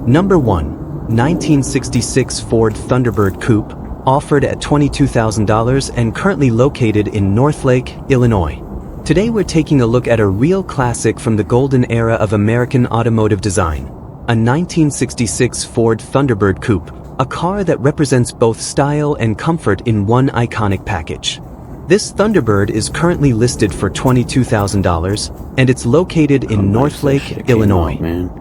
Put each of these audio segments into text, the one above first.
Number 1. 1966 Ford Thunderbird Coupe, offered at $22,000 and currently located in Northlake, Illinois. Today we're taking a look at a real classic from the golden era of American automotive design, a 1966 Ford Thunderbird Coupe, a car that represents both style and comfort in one iconic package. This Thunderbird is currently listed for $22,000, and it's located in Northlake, Illinois.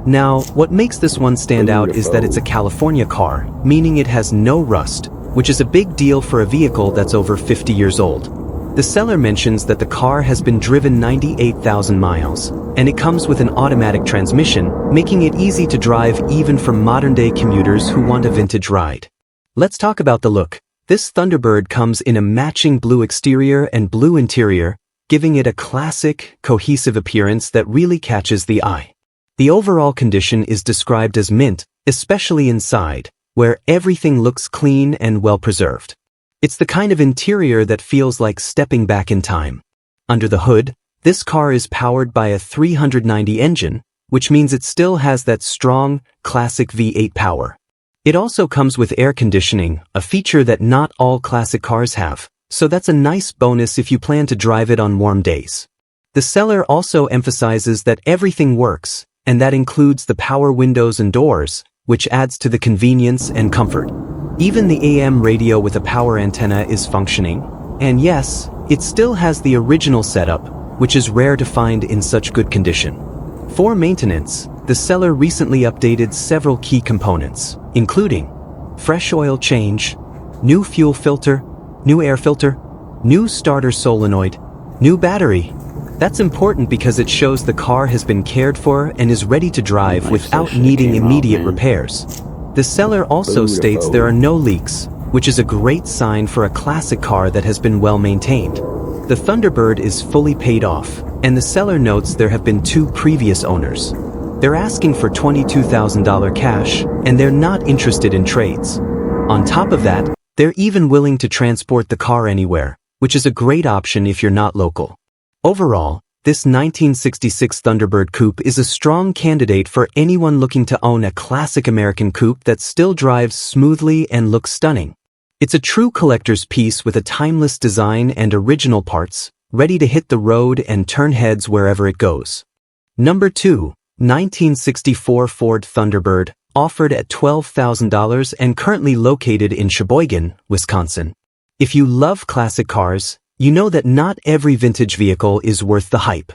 Now, what makes this one stand out is that it's a California car, meaning it has no rust, which is a big deal for a vehicle that's over 50 years old. The seller mentions that the car has been driven 98,000 miles, and it comes with an automatic transmission, making it easy to drive even for modern-day commuters who want a vintage ride. Let's talk about the look. This Thunderbird comes in a matching blue exterior and blue interior, giving it a classic, cohesive appearance that really catches the eye. The overall condition is described as mint, especially inside, where everything looks clean and well-preserved. It's the kind of interior that feels like stepping back in time. Under the hood, this car is powered by a 390 engine, which means it still has that strong, classic V8 power. It also comes with air conditioning, a feature that not all classic cars have, so that's a nice bonus if you plan to drive it on warm days. The seller also emphasizes that everything works, and that includes the power windows and doors, which adds to the convenience and comfort. Even the AM radio with a power antenna is functioning, and yes, it still has the original setup, which is rare to find in such good condition. For maintenance, the seller recently updated several key components, including fresh oil change, new fuel filter, new air filter, new starter solenoid, new battery. That's important because it shows the car has been cared for and is ready to drive without needing immediate repairs. The seller also states there are no leaks, which is a great sign for a classic car that has been well maintained. The Thunderbird is fully paid off, and the seller notes there have been 2 previous owners. They're asking for $22,000 cash, and they're not interested in trades. On top of that, they're even willing to transport the car anywhere, which is a great option if you're not local. Overall, this 1966 Thunderbird Coupe is a strong candidate for anyone looking to own a classic American coupe that still drives smoothly and looks stunning. It's a true collector's piece with a timeless design and original parts, ready to hit the road and turn heads wherever it goes. Number 2. 1964 Ford Thunderbird, offered at $12,000 and currently located in Sheboygan, Wisconsin. If you love classic cars, you know that not every vintage vehicle is worth the hype.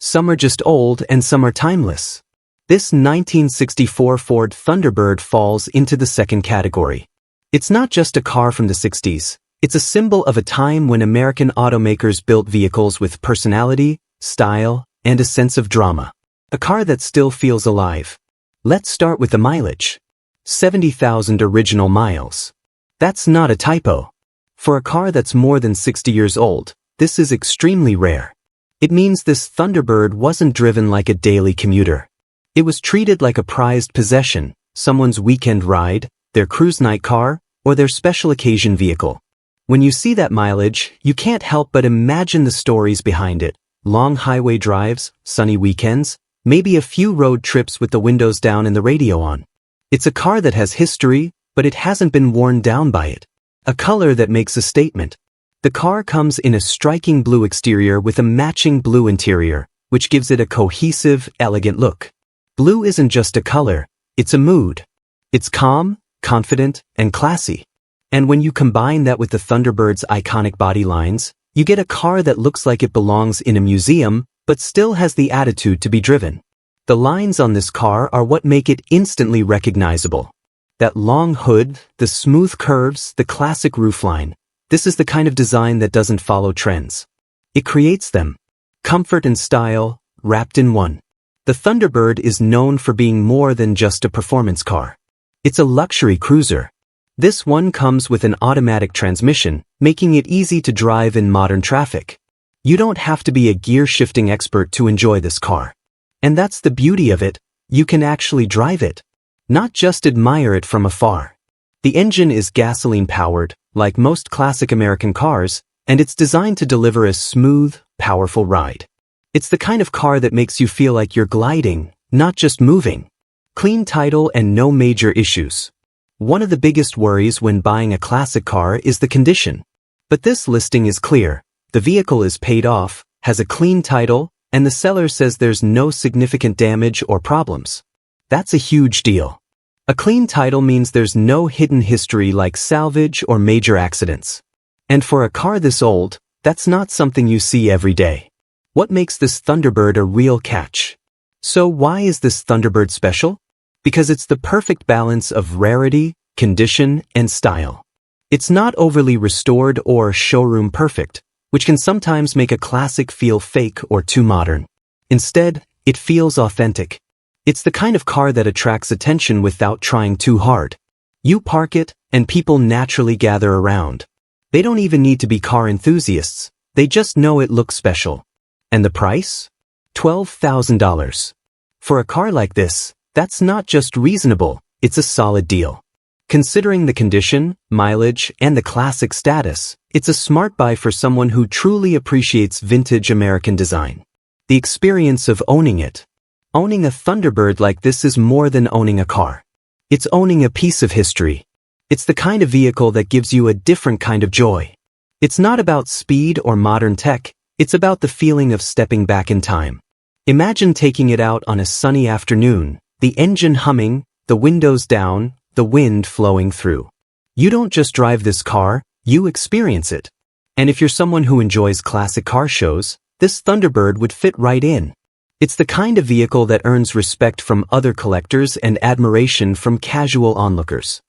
Some are just old and some are timeless. This 1964 Ford Thunderbird falls into the second category. It's not just a car from the 60s, it's a symbol of a time when American automakers built vehicles with personality, style, and a sense of drama. A car that still feels alive. Let's start with the mileage. 70,000 original miles. That's not a typo. For a car that's more than 60 years old, this is extremely rare. It means this Thunderbird wasn't driven like a daily commuter. It was treated like a prized possession, someone's weekend ride, their cruise night car, or their special occasion vehicle. When you see that mileage, you can't help but imagine the stories behind it. Long highway drives, sunny weekends, maybe a few road trips with the windows down and the radio on. It's a car that has history, but it hasn't been worn down by it. A color that makes a statement. The car comes in a striking blue exterior with a matching blue interior, which gives it a cohesive, elegant look. Blue isn't just a color, it's a mood. It's calm, confident, and classy. And when you combine that with the Thunderbird's iconic body lines, you get a car that looks like it belongs in a museum, but still has the attitude to be driven. The lines on this car are what make it instantly recognizable. That long hood, the smooth curves, the classic roofline. This is the kind of design that doesn't follow trends. It creates them. Comfort and style, wrapped in one. The Thunderbird is known for being more than just a performance car. It's a luxury cruiser. This one comes with an automatic transmission, making it easy to drive in modern traffic. You don't have to be a gear-shifting expert to enjoy this car. And that's the beauty of it, you can actually drive it. Not just admire it from afar. The engine is gasoline-powered, like most classic American cars, and it's designed to deliver a smooth, powerful ride. It's the kind of car that makes you feel like you're gliding, not just moving. Clean title and no major issues. One of the biggest worries when buying a classic car is the condition. But this listing is clear. The vehicle is paid off, has a clean title, and the seller says there's no significant damage or problems. That's a huge deal. A clean title means there's no hidden history like salvage or major accidents. And for a car this old, that's not something you see every day. What makes this Thunderbird a real catch? So why is this Thunderbird special? Because it's the perfect balance of rarity, condition, and style. It's not overly restored or showroom perfect, which can sometimes make a classic feel fake or too modern. Instead, it feels authentic. It's the kind of car that attracts attention without trying too hard. You park it, and people naturally gather around. They don't even need to be car enthusiasts, they just know it looks special. And the price? $12,000. For a car like this, that's not just reasonable, it's a solid deal. Considering the condition, mileage, and the classic status, it's a smart buy for someone who truly appreciates vintage American design. The experience of owning it. Owning a Thunderbird like this is more than owning a car. It's owning a piece of history. It's the kind of vehicle that gives you a different kind of joy. It's not about speed or modern tech, it's about the feeling of stepping back in time. Imagine taking it out on a sunny afternoon, the engine humming, the windows down, the wind flowing through. You don't just drive this car, you experience it. And if you're someone who enjoys classic car shows, this Thunderbird would fit right in. It's the kind of vehicle that earns respect from other collectors and admiration from casual onlookers.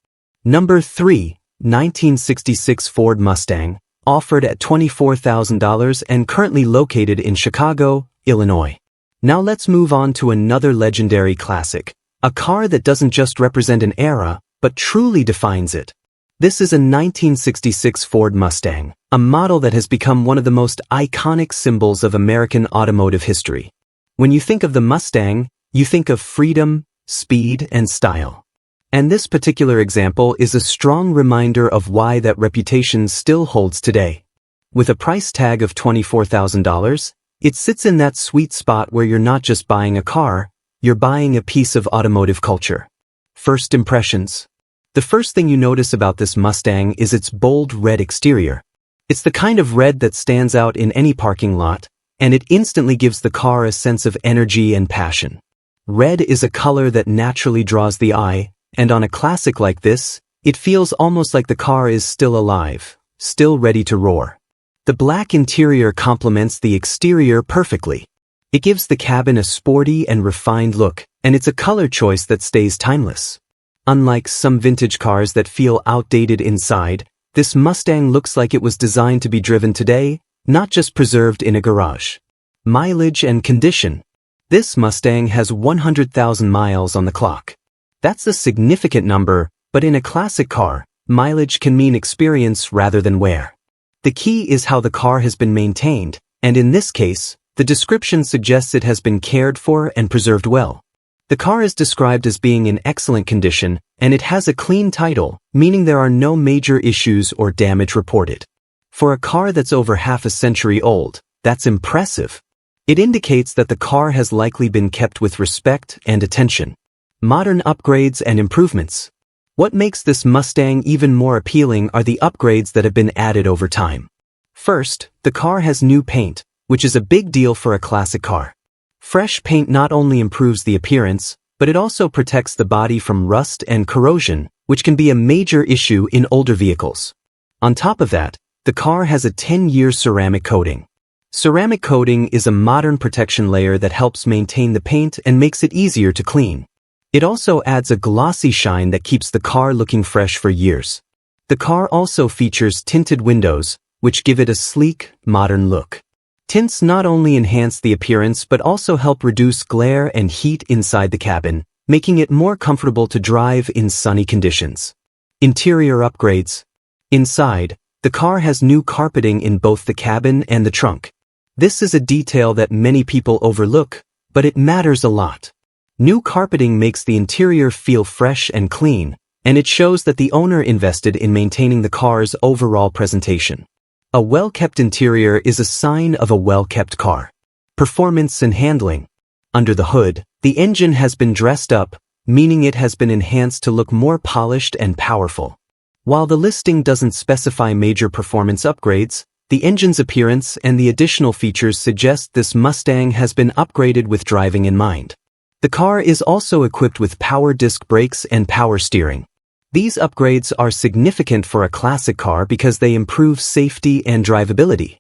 Number 3, 1966 Ford Mustang, offered at $24,000 and currently located in Chicago, Illinois. Now let's move on to another legendary classic. A car that doesn't just represent an era, but truly defines it. This is a 1966 Ford Mustang, a model that has become one of the most iconic symbols of American automotive history. When you think of the Mustang, you think of freedom, speed, and style. And this particular example is a strong reminder of why that reputation still holds today. With a price tag of $24,000, it sits in that sweet spot where you're not just buying a car, you're buying a piece of automotive culture. First impressions. The first thing you notice about this Mustang is its bold red exterior. It's the kind of red that stands out in any parking lot, and it instantly gives the car a sense of energy and passion. Red is a color that naturally draws the eye, and on a classic like this, it feels almost like the car is still alive, still ready to roar. The black interior complements the exterior perfectly. It gives the cabin a sporty and refined look, and it's a color choice that stays timeless. Unlike some vintage cars that feel outdated inside, this Mustang looks like it was designed to be driven today, not just preserved in a garage. Mileage and condition. This Mustang has 100,000 miles on the clock. That's a significant number, but in a classic car, mileage can mean experience rather than wear. The key is how the car has been maintained, and in this case, the description suggests it has been cared for and preserved well. The car is described as being in excellent condition, and it has a clean title, meaning there are no major issues or damage reported. For a car that's over half a century old, that's impressive. It indicates that the car has likely been kept with respect and attention. Modern upgrades and improvements. What makes this Mustang even more appealing are the upgrades that have been added over time. First, the car has new paint, which is a big deal for a classic car. Fresh paint not only improves the appearance, but it also protects the body from rust and corrosion, which can be a major issue in older vehicles. On top of that, the car has a 10-year ceramic coating. Ceramic coating is a modern protection layer that helps maintain the paint and makes it easier to clean. It also adds a glossy shine that keeps the car looking fresh for years. The car also features tinted windows, which give it a sleek, modern look. Tints not only enhance the appearance but also help reduce glare and heat inside the cabin, making it more comfortable to drive in sunny conditions. Interior upgrades. Inside, the car has new carpeting in both the cabin and the trunk. This is a detail that many people overlook, but it matters a lot. New carpeting makes the interior feel fresh and clean, and it shows that the owner invested in maintaining the car's overall presentation. A well-kept interior is a sign of a well-kept car. Performance and handling. Under the hood, the engine has been dressed up, meaning it has been enhanced to look more polished and powerful. While the listing doesn't specify major performance upgrades, the engine's appearance and the additional features suggest this Mustang has been upgraded with driving in mind. The car is also equipped with power disc brakes and power steering. These upgrades are significant for a classic car because they improve safety and drivability.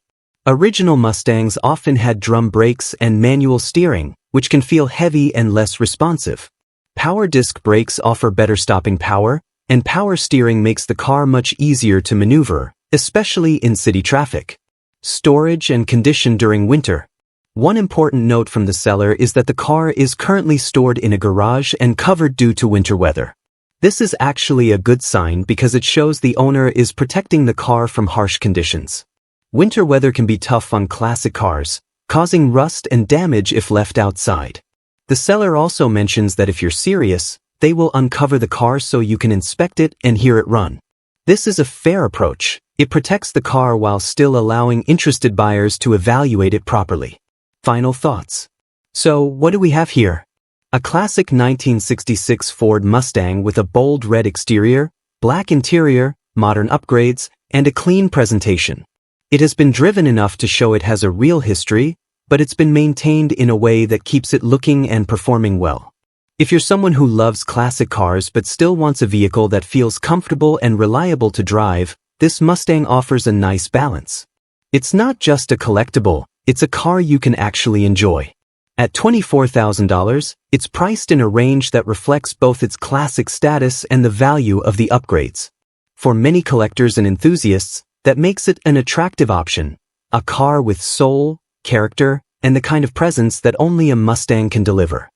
Original Mustangs often had drum brakes and manual steering, which can feel heavy and less responsive. Power disc brakes offer better stopping power, and power steering makes the car much easier to maneuver, especially in city traffic. Storage and condition during winter. One important note from the seller is that the car is currently stored in a garage and covered due to winter weather. This is actually a good sign because it shows the owner is protecting the car from harsh conditions. Winter weather can be tough on classic cars, causing rust and damage if left outside. The seller also mentions that if you're serious, they will uncover the car so you can inspect it and hear it run. This is a fair approach. It protects the car while still allowing interested buyers to evaluate it properly. Final thoughts. So, what do we have here? A classic 1966 Ford Mustang with a bold red exterior, black interior, modern upgrades, and a clean presentation. It has been driven enough to show it has a real history, but it's been maintained in a way that keeps it looking and performing well. If you're someone who loves classic cars but still wants a vehicle that feels comfortable and reliable to drive, this Mustang offers a nice balance. It's not just a collectible, it's a car you can actually enjoy. At $24,000, it's priced in a range that reflects both its classic status and the value of the upgrades. For many collectors and enthusiasts, that makes it an attractive option, a car with soul, character, and the kind of presence that only a Mustang can deliver.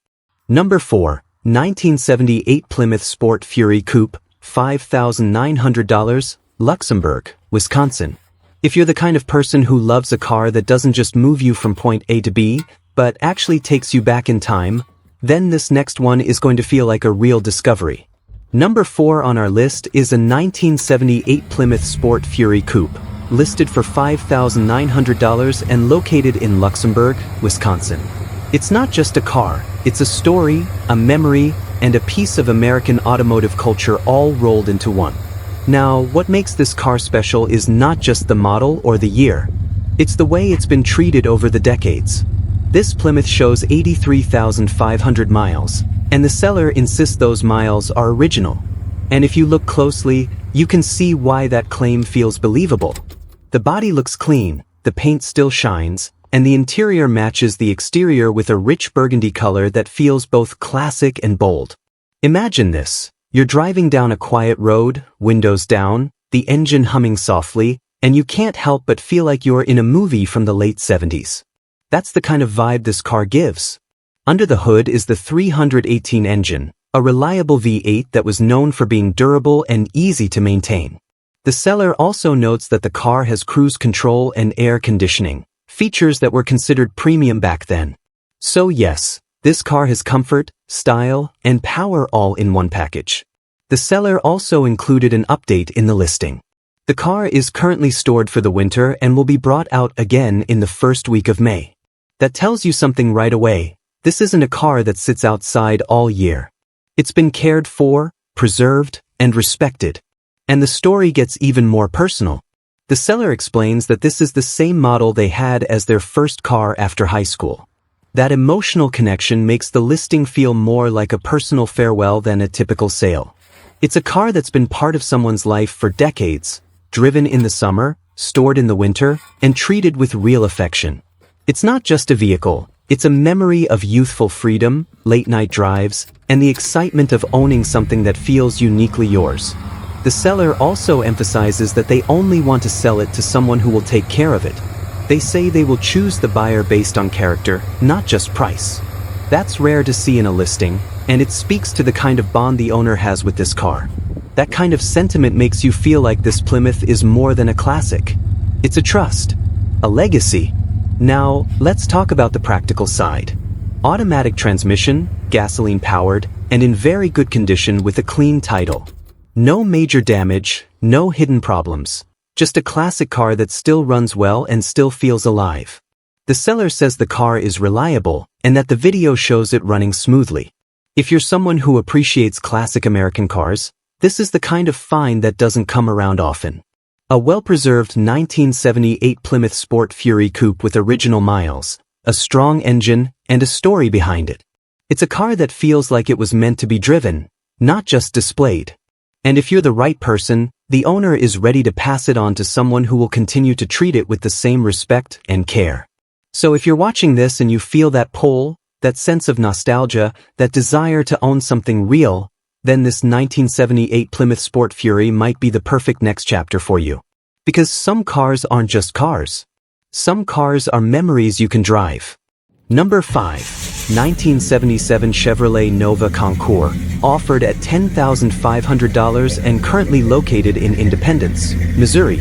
Number 4, 1978 Plymouth Sport Fury Coupe, $5,900, Luxembourg, Wisconsin. If you're the kind of person who loves a car that doesn't just move you from point A to B, but actually takes you back in time, then this next one is going to feel like a real discovery. Number 4 on our list is a 1978 Plymouth Sport Fury Coupe, listed for $5,900 and located in Luxembourg, Wisconsin. It's not just a car, it's a story, a memory, and a piece of American automotive culture all rolled into one. Now, what makes this car special is not just the model or the year. It's the way it's been treated over the decades. This Plymouth shows 83,500 miles, and the seller insists those miles are original. And if you look closely, you can see why that claim feels believable. The body looks clean, the paint still shines, and the interior matches the exterior with a rich burgundy color that feels both classic and bold. Imagine this. You're driving down a quiet road, windows down, the engine humming softly, and you can't help but feel like you're in a movie from the late 70s. That's the kind of vibe this car gives. Under the hood is the 318 engine, a reliable V8 that was known for being durable and easy to maintain. The seller also notes that the car has cruise control and air conditioning, features that were considered premium back then. So yes, this car has comfort, style, and power all in one package. The seller also included an update in the listing. The car is currently stored for the winter and will be brought out again in the first week of May. That tells you something right away. This isn't a car that sits outside all year. It's been cared for, preserved, and respected. And the story gets even more personal. The seller explains that this is the same model they had as their first car after high school. That emotional connection makes the listing feel more like a personal farewell than a typical sale. It's a car that's been part of someone's life for decades, driven in the summer, stored in the winter, and treated with real affection. It's not just a vehicle, it's a memory of youthful freedom, late-night drives, and the excitement of owning something that feels uniquely yours. The seller also emphasizes that they only want to sell it to someone who will take care of it. They say they will choose the buyer based on character, not just price. That's rare to see in a listing, and it speaks to the kind of bond the owner has with this car. That kind of sentiment makes you feel like this Plymouth is more than a classic. It's a trust, a legacy. Now, let's talk about the practical side. Automatic transmission, gasoline-powered, and in very good condition with a clean title. No major damage, no hidden problems. Just a classic car that still runs well and still feels alive. The seller says the car is reliable, and that the video shows it running smoothly. If you're someone who appreciates classic American cars, this is the kind of find that doesn't come around often. A well-preserved 1978 Plymouth Sport Fury coupe with original miles, a strong engine, and a story behind it. It's a car that feels like it was meant to be driven, not just displayed. And if you're the right person, the owner is ready to pass it on to someone who will continue to treat it with the same respect and care. So if you're watching this and you feel that pull, that sense of nostalgia, that desire to own something real, then this 1978 Plymouth Sport Fury might be the perfect next chapter for you. Because some cars aren't just cars. Some cars are memories you can drive. Number 5. 1977 Chevrolet Nova Concours, offered at $10,500 and currently located in Independence, Missouri.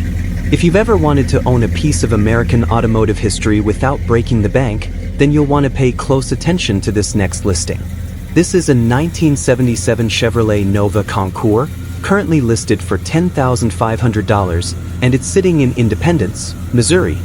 If you've ever wanted to own a piece of American automotive history without breaking the bank, then you'll want to pay close attention to this next listing. This is a 1977 Chevrolet Nova Concours, currently listed for $10,500, and it's sitting in Independence, Missouri.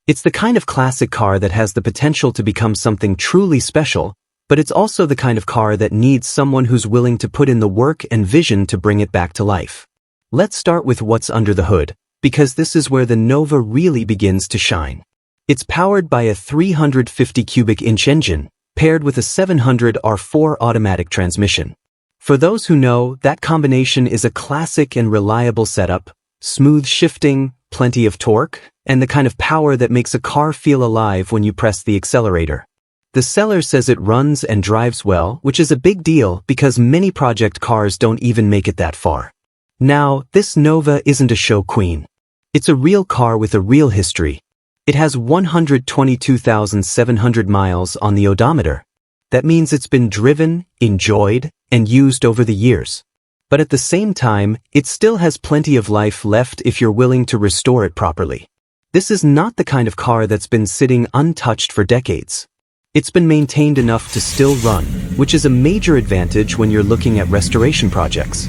It's the kind of classic car that has the potential to become something truly special, but it's also the kind of car that needs someone who's willing to put in the work and vision to bring it back to life. Let's start with what's under the hood, because this is where the Nova really begins to shine. It's powered by a 350 cubic inch engine, paired with a 700 R4 automatic transmission. For those who know, that combination is a classic and reliable setup, smooth shifting, plenty of torque, and the kind of power that makes a car feel alive when you press the accelerator. The seller says it runs and drives well, which is a big deal because many project cars don't even make it that far. Now, this Nova isn't a show queen. It's a real car with a real history. It has 122,700 miles on the odometer. That means it's been driven, enjoyed, and used over the years. But at the same time, it still has plenty of life left if you're willing to restore it properly. This is not the kind of car that's been sitting untouched for decades. It's been maintained enough to still run, which is a major advantage when you're looking at restoration projects.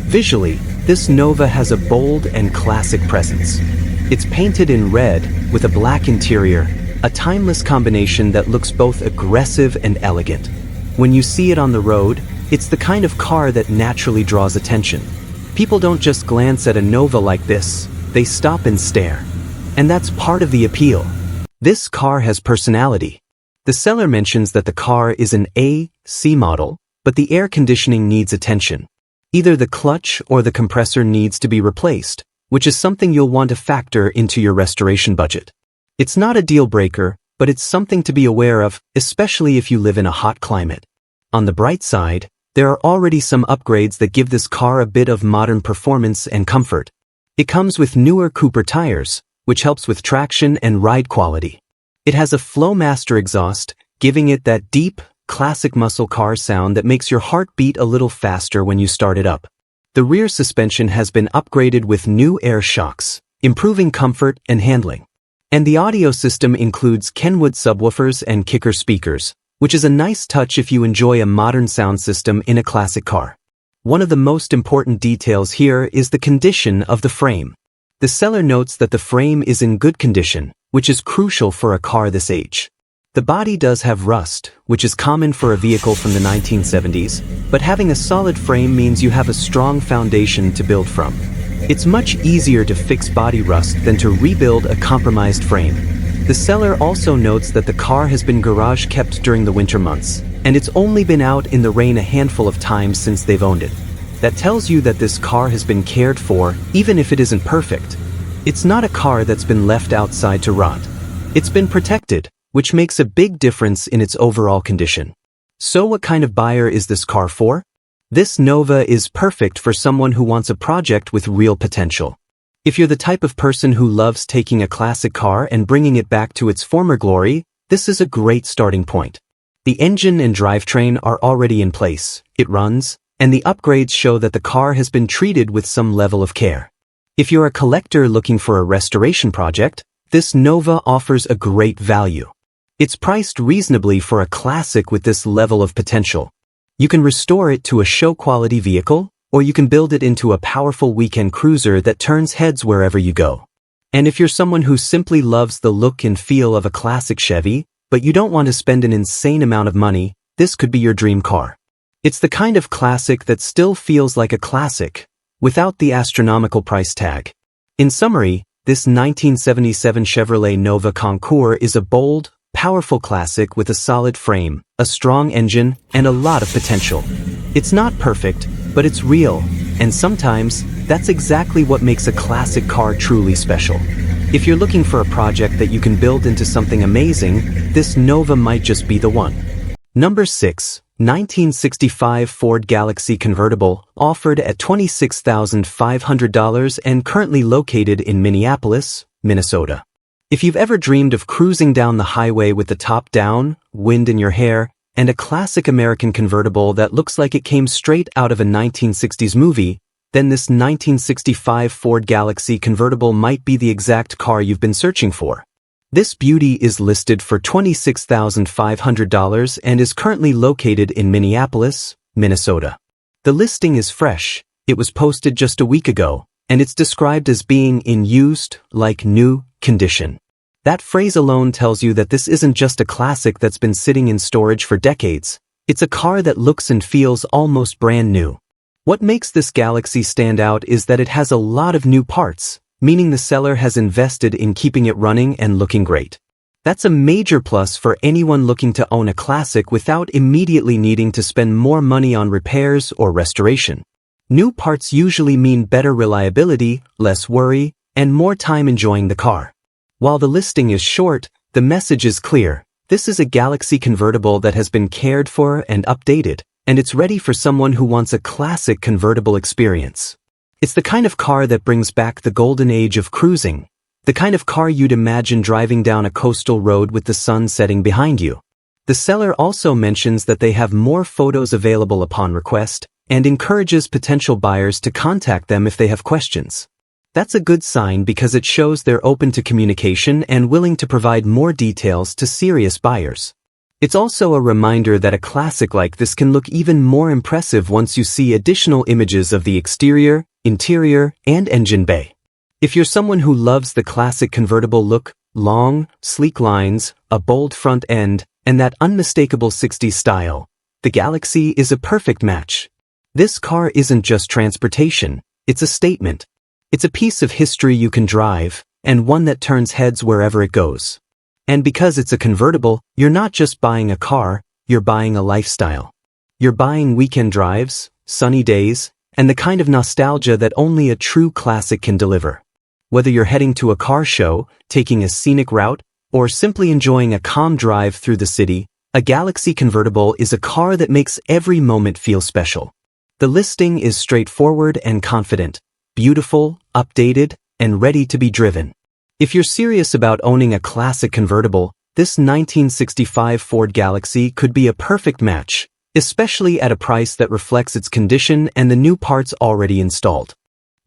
Visually, this Nova has a bold and classic presence. It's painted in red with a black interior, a timeless combination that looks both aggressive and elegant. When you see it on the road, it's the kind of car that naturally draws attention. People don't just glance at a Nova like this, they stop and stare. And that's part of the appeal. This car has personality. The seller mentions that the car is an AC model, but the air conditioning needs attention. Either the clutch or the compressor needs to be replaced, which is something you'll want to factor into your restoration budget. It's not a deal breaker, but it's something to be aware of, especially if you live in a hot climate. On the bright side, there are already some upgrades that give this car a bit of modern performance and comfort. It comes with newer Cooper tires, which helps with traction and ride quality. It has a Flowmaster exhaust, giving it that deep, classic muscle car sound that makes your heart beat a little faster when you start it up. The rear suspension has been upgraded with new air shocks, improving comfort and handling. And the audio system includes Kenwood subwoofers and kicker speakers, which is a nice touch if you enjoy a modern sound system in a classic car. One of the most important details here is the condition of the frame. The seller notes that the frame is in good condition, which is crucial for a car this age. The body does have rust, which is common for a vehicle from the 1970s, but having a solid frame means you have a strong foundation to build from. It's much easier to fix body rust than to rebuild a compromised frame. The seller also notes that the car has been garage kept during the winter months, and it's only been out in the rain a handful of times since they've owned it. That tells you that this car has been cared for, even if it isn't perfect. It's not a car that's been left outside to rot. It's been protected, which makes a big difference in its overall condition. So what kind of buyer is this car for? This Nova is perfect for someone who wants a project with real potential. If you're the type of person who loves taking a classic car and bringing it back to its former glory, this is a great starting point. The engine and drivetrain are already in place, it runs, and the upgrades show that the car has been treated with some level of care. If you're a collector looking for a restoration project, this Nova offers a great value. It's priced reasonably for a classic with this level of potential. You can restore it to a show-quality vehicle, or you can build it into a powerful weekend cruiser that turns heads wherever you go. And if you're someone who simply loves the look and feel of a classic Chevy, but you don't want to spend an insane amount of money, this could be your dream car. It's the kind of classic that still feels like a classic, without the astronomical price tag. In summary, this 1977 Chevrolet Nova Concours is a bold, powerful classic with a solid frame, a strong engine, and a lot of potential. It's not perfect, but it's real, and sometimes, that's exactly what makes a classic car truly special. If you're looking for a project that you can build into something amazing, this Nova might just be the one. Number 6. 1965 Ford Galaxie convertible, offered at $26,500 and currently located in Minneapolis, Minnesota. If you've ever dreamed of cruising down the highway with the top down, wind in your hair, and a classic American convertible that looks like it came straight out of a 1960s movie, then this 1965 Ford Galaxie convertible might be the exact car you've been searching for. This beauty is listed for $26,500 and is currently located in Minneapolis, Minnesota. The listing is fresh, it was posted just a week ago, and it's described as being in used, like new, condition. That phrase alone tells you that this isn't just a classic that's been sitting in storage for decades, it's a car that looks and feels almost brand new. What makes this Galaxie stand out is that it has a lot of new parts, meaning the seller has invested in keeping it running and looking great. That's a major plus for anyone looking to own a classic without immediately needing to spend more money on repairs or restoration. New parts usually mean better reliability, less worry, and more time enjoying the car. While the listing is short, the message is clear. This is a Galaxie convertible that has been cared for and updated, and it's ready for someone who wants a classic convertible experience. It's the kind of car that brings back the golden age of cruising, the kind of car you'd imagine driving down a coastal road with the sun setting behind you. The seller also mentions that they have more photos available upon request and encourages potential buyers to contact them if they have questions. That's a good sign because it shows they're open to communication and willing to provide more details to serious buyers. It's also a reminder that a classic like this can look even more impressive once you see additional images of the exterior, interior, and engine bay. If you're someone who loves the classic convertible look, long, sleek lines, a bold front end, and that unmistakable 60s style, the Galaxie is a perfect match. This car isn't just transportation, it's a statement. It's a piece of history you can drive, and one that turns heads wherever it goes. And because it's a convertible, you're not just buying a car, you're buying a lifestyle. You're buying weekend drives, sunny days, and the kind of nostalgia that only a true classic can deliver. Whether you're heading to a car show, taking a scenic route, or simply enjoying a calm drive through the city, a Galaxie convertible is a car that makes every moment feel special. The listing is straightforward and confident, beautiful, updated, and ready to be driven. If you're serious about owning a classic convertible, this 1965 Ford Galaxie could be a perfect match, especially at a price that reflects its condition and the new parts already installed.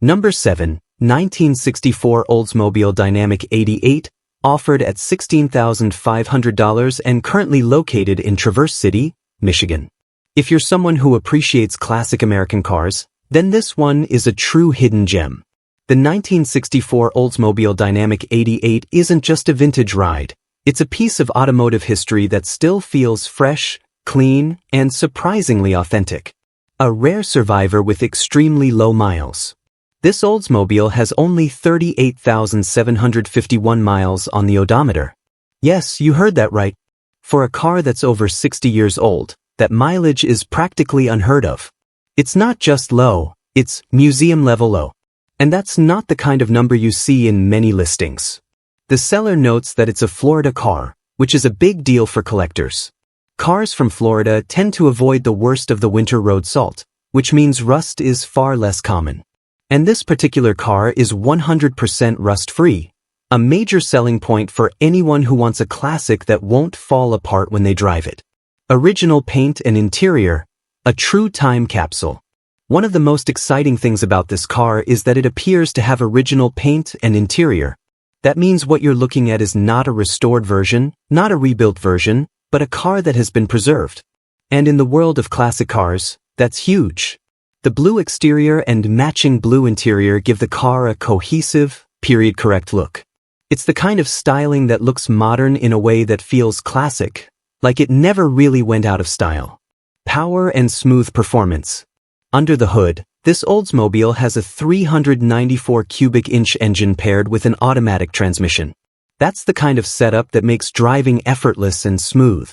Number 7. 1964 Oldsmobile Dynamic 88, offered at $16,500 and currently located in Traverse City, Michigan. If you're someone who appreciates classic American cars, then this one is a true hidden gem. The 1964 Oldsmobile Dynamic 88 isn't just a vintage ride, it's a piece of automotive history that still feels fresh, clean, and surprisingly authentic. A rare survivor with extremely low miles. This Oldsmobile has only 38,751 miles on the odometer. Yes, you heard that right. For a car that's over 60 years old, that mileage is practically unheard of. It's not just low, it's museum-level low. And that's not the kind of number you see in many listings. The seller notes that it's a Florida car, which is a big deal for collectors. Cars from Florida tend to avoid the worst of the winter road salt, which means rust is far less common. And this particular car is 100% rust-free, a major selling point for anyone who wants a classic that won't fall apart when they drive it. Original paint and interior, a true time capsule. One of the most exciting things about this car is that it appears to have original paint and interior. That means what you're looking at is not a restored version, not a rebuilt version, but a car that has been preserved. And in the world of classic cars, that's huge. The blue exterior and matching blue interior give the car a cohesive, period-correct look. It's the kind of styling that looks modern in a way that feels classic, like it never really went out of style. Power and smooth performance. Under the hood, this Oldsmobile has a 394 cubic inch engine paired with an automatic transmission. That's the kind of setup that makes driving effortless and smooth.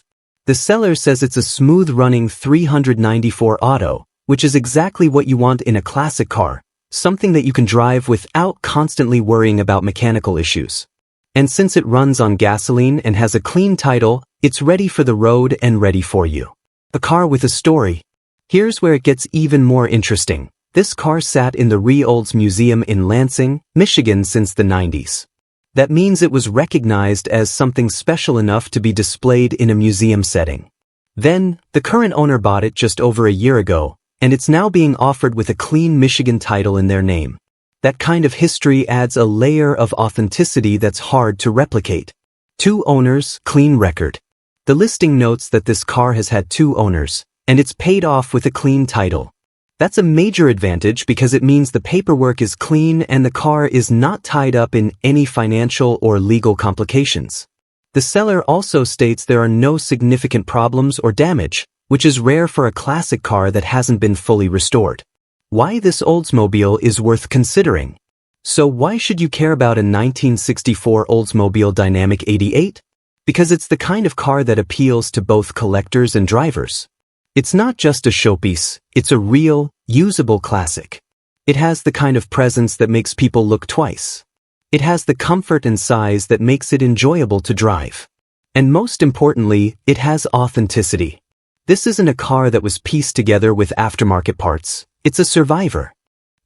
The seller says it's a smooth-running 394 auto, which is exactly what you want in a classic car, something that you can drive without constantly worrying about mechanical issues. And since it runs on gasoline and has a clean title, it's ready for the road and ready for you. A car with a story. Here's where it gets even more interesting. This car sat in the Olds Museum in Lansing, Michigan since the 90s. That means it was recognized as something special enough to be displayed in a museum setting. Then, the current owner bought it just over a year ago, and it's now being offered with a clean Michigan title in their name. That kind of history adds a layer of authenticity that's hard to replicate. 2 owners, clean record. The listing notes that this car has had 2 owners, and it's paid off with a clean title. That's a major advantage because it means the paperwork is clean and the car is not tied up in any financial or legal complications. The seller also states there are no significant problems or damage, which is rare for a classic car that hasn't been fully restored. Why this Oldsmobile is worth considering. So why should you care about a 1964 Oldsmobile Dynamic 88? Because it's the kind of car that appeals to both collectors and drivers. It's not just a showpiece, it's a real, usable classic. It has the kind of presence that makes people look twice. It has the comfort and size that makes it enjoyable to drive. And most importantly, it has authenticity. This isn't a car that was pieced together with aftermarket parts. It's a survivor.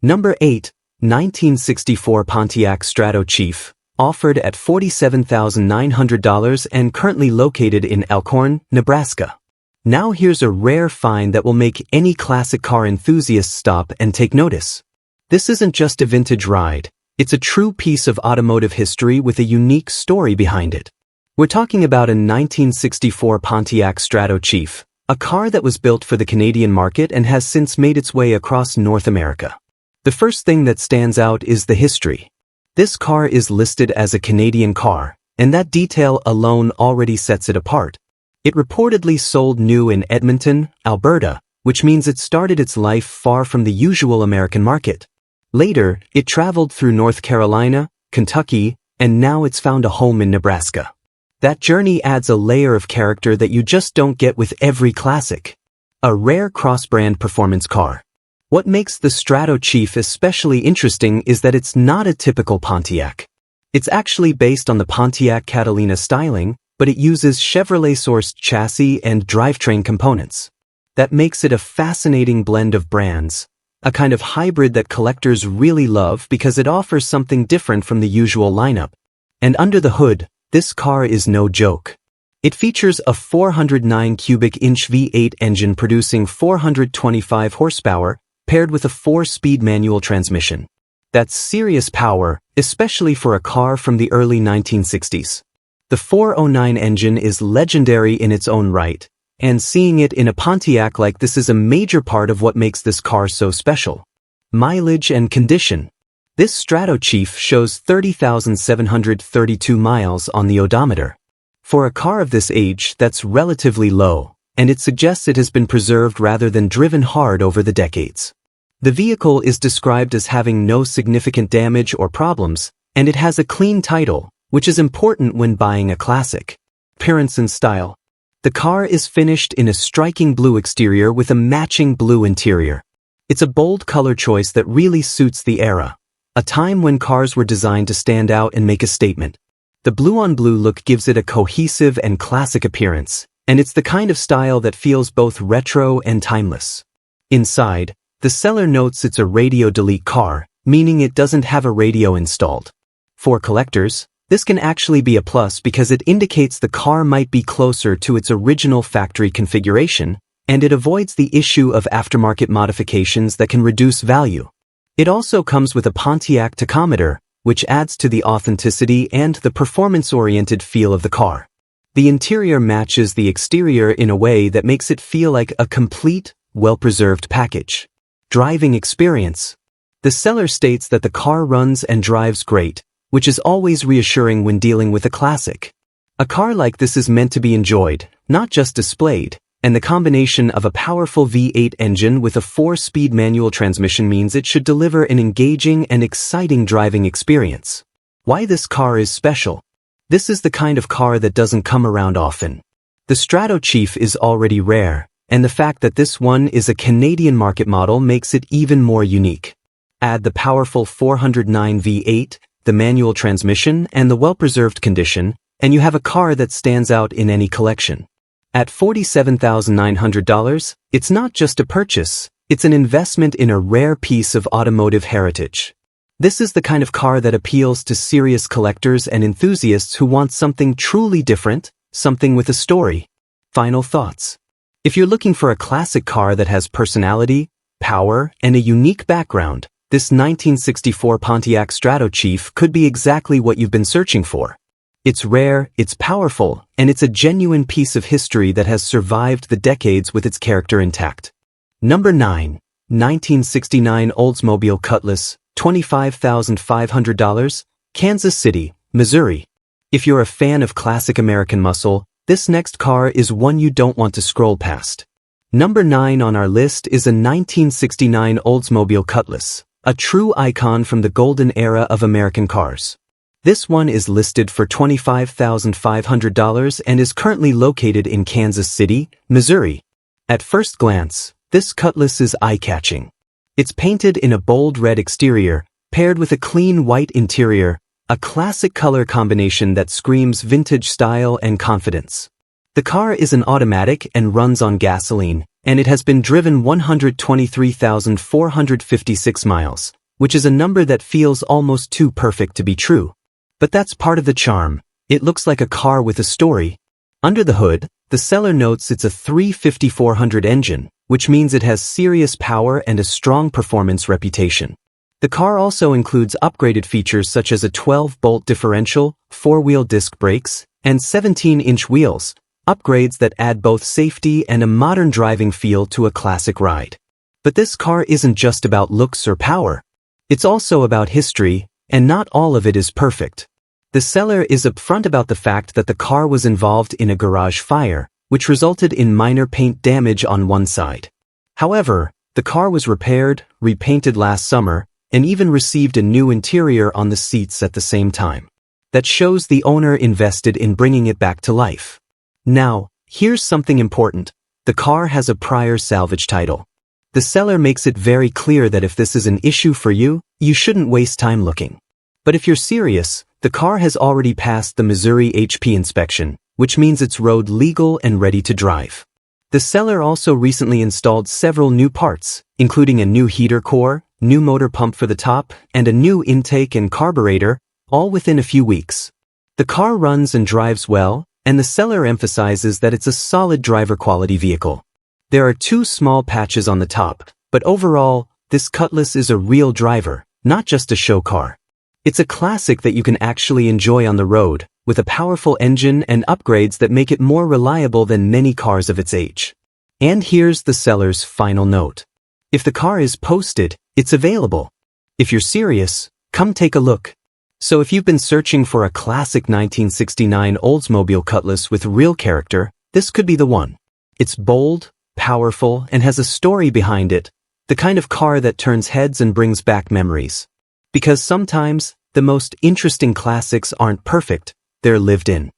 Number 8, 1964 Pontiac Strato Chief, offered at $47,900 and currently located in Elkhorn, Nebraska. Now here's a rare find that will make any classic car enthusiast stop and take notice. This isn't just a vintage ride, it's a true piece of automotive history with a unique story behind it. We're talking about a 1964 Pontiac Strato Chief, a car that was built for the Canadian market and has since made its way across North America. The first thing that stands out is the history. This car is listed as a Canadian car, and that detail alone already sets it apart. It reportedly sold new in Edmonton, Alberta, which means it started its life far from the usual American market. Later, it traveled through North Carolina, Kentucky, and now it's found a home in Nebraska. That journey adds a layer of character that you just don't get with every classic. A rare cross-brand performance car. What makes the Strato Chief especially interesting is that it's not a typical Pontiac. It's actually based on the Pontiac Catalina styling, but it uses Chevrolet-sourced chassis and drivetrain components. That makes it a fascinating blend of brands, a kind of hybrid that collectors really love because it offers something different from the usual lineup. And under the hood, this car is no joke. It features a 409 cubic inch V8 engine producing 425 horsepower, paired with a 4-speed manual transmission. That's serious power, especially for a car from the early 1960s. The 409 engine is legendary in its own right, and seeing it in a Pontiac like this is a major part of what makes this car so special. Mileage and condition. This Strato Chief shows 30,732 miles on the odometer. For a car of this age, that's relatively low, and it suggests it has been preserved rather than driven hard over the decades. The vehicle is described as having no significant damage or problems, and it has a clean title, which is important when buying a classic. Appearance and style. The car is finished in a striking blue exterior with a matching blue interior. It's a bold color choice that really suits the era, a time when cars were designed to stand out and make a statement. The blue-on-blue look gives it a cohesive and classic appearance, and it's the kind of style that feels both retro and timeless. Inside, the seller notes it's a radio delete car, meaning it doesn't have a radio installed. For collectors, this can actually be a plus because it indicates the car might be closer to its original factory configuration, and it avoids the issue of aftermarket modifications that can reduce value. It also comes with a Pontiac tachometer, which adds to the authenticity and the performance-oriented feel of the car. The interior matches the exterior in a way that makes it feel like a complete, well-preserved package. Driving experience. The seller states that the car runs and drives great, which is always reassuring when dealing with a classic. A car like this is meant to be enjoyed, not just displayed, and the combination of a powerful V8 engine with a 4-speed manual transmission means it should deliver an engaging and exciting driving experience. Why this car is special? This is the kind of car that doesn't come around often. The Strato Chief is already rare, and the fact that this one is a Canadian market model makes it even more unique. Add the powerful 409 V8, the manual transmission, and the well-preserved condition, and you have a car that stands out in any collection. At $47,900, it's not just a purchase, it's an investment in a rare piece of automotive heritage. This is the kind of car that appeals to serious collectors and enthusiasts who want something truly different, something with a story. Final thoughts. If you're looking for a classic car that has personality, power, and a unique background, this 1964 Pontiac Strato Chief could be exactly what you've been searching for. It's rare, it's powerful, and it's a genuine piece of history that has survived the decades with its character intact. Number 9. 1969 Oldsmobile Cutlass, $25,500, Kansas City, Missouri. If you're a fan of classic American muscle, this next car is one you don't want to scroll past. Number 9 on our list is a 1969 Oldsmobile Cutlass, a true icon from the golden era of American cars. This one is listed for $25,500 and is currently located in Kansas City, Missouri. At first glance, this Cutlass is eye-catching. It's painted in a bold red exterior, paired with a clean white interior, a classic color combination that screams vintage style and confidence. The car is an automatic and runs on gasoline, and it has been driven 123,456 miles, which is a number that feels almost too perfect to be true. But that's part of the charm. It looks like a car with a story. Under the hood, the seller notes it's a 350-400 engine, which means it has serious power and a strong performance reputation. The car also includes upgraded features such as a 12-bolt differential, 4-wheel disc brakes, and 17-inch wheels, upgrades that add both safety and a modern driving feel to a classic ride. But this car isn't just about looks or power. It's also about history, and not all of it is perfect. The seller is upfront about the fact that the car was involved in a garage fire, which resulted in minor paint damage on one side. However, the car was repaired, repainted last summer, and even received a new interior on the seats at the same time. That shows the owner invested in bringing it back to life. Now, here's something important. The car has a prior salvage title. The seller makes it very clear that if this is an issue for you, you shouldn't waste time looking. But if you're serious, the car has already passed the Missouri HP inspection, which means it's road legal and ready to drive. The seller also recently installed several new parts, including a new heater core, new motor pump for the top, and a new intake and carburetor, all within a few weeks. The car runs and drives well, and the seller emphasizes that it's a solid driver quality vehicle. There are 2 small patches on the top, but overall, this Cutlass is a real driver, not just a show car. It's a classic that you can actually enjoy on the road, with a powerful engine and upgrades that make it more reliable than many cars of its age. And here's the seller's final note. If the car is posted, it's available. If you're serious, come take a look. So if you've been searching for a classic 1969 Oldsmobile Cutlass with real character, this could be the one. It's bold, powerful, and has a story behind it, the kind of car that turns heads and brings back memories. Because sometimes, the most interesting classics aren't perfect, they're lived in.